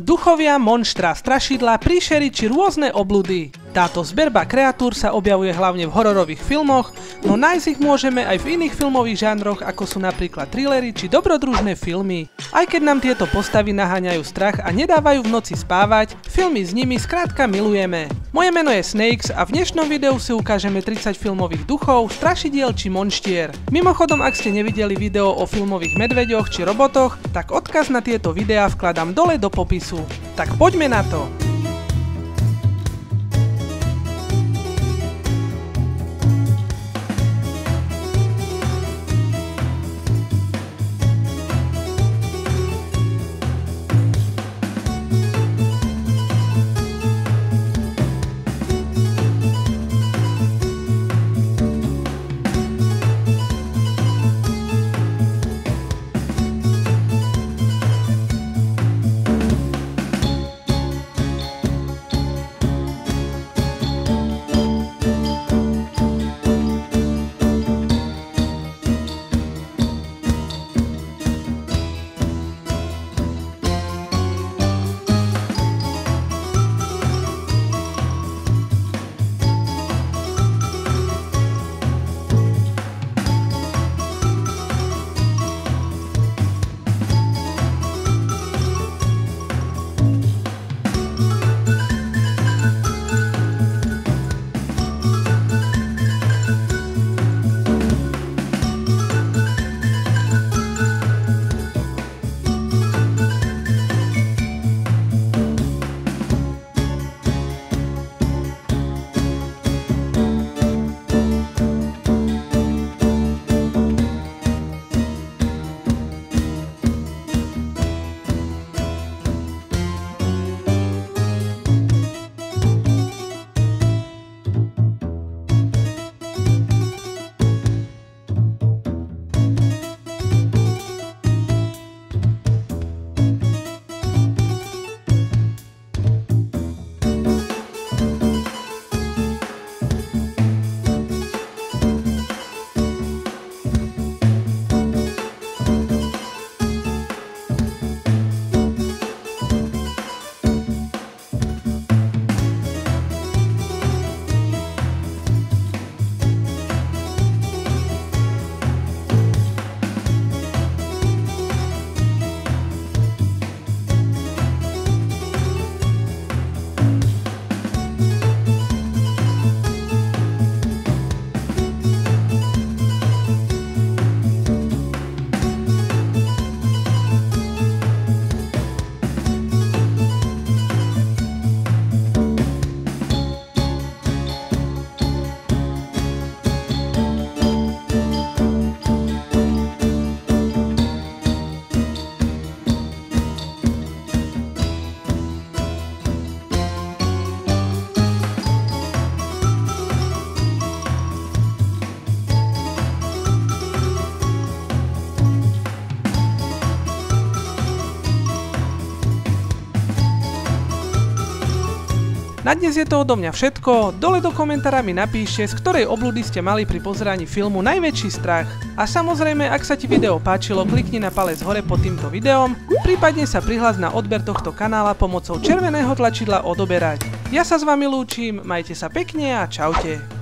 Duchovia, monštra, strašidlá, príšery či rôzne obludy. Táto zberba kreatúr sa objavuje hlavne v hororových filmoch, no nájsť ich môžeme aj v iných filmových žánroch, ako sú napríklad thrillery či dobrodružné filmy. Aj keď nám tieto postavy naháňajú strach a nedávajú v noci spávať, filmy s nimi skrátka milujeme. Moje meno je Snakes a v dnešnom videu si ukážeme 30 filmových duchov, strašidiel či monštier. Mimochodom, ak ste nevideli video o filmových medveďoch či robotoch, tak odkaz na tieto videá vkladám dole do popisu. Tak poďme na to! Na dnes je to odo mňa všetko, dole do komentára mi napíšte, z ktorej obludy ste mali pri pozeraní filmu najväčší strach. A samozrejme, ak sa ti video páčilo, klikni na palec hore pod týmto videom, prípadne sa prihlás na odber tohto kanála pomocou červeného tlačidla odoberať. Ja sa s vami lúčim, majte sa pekne a čaute.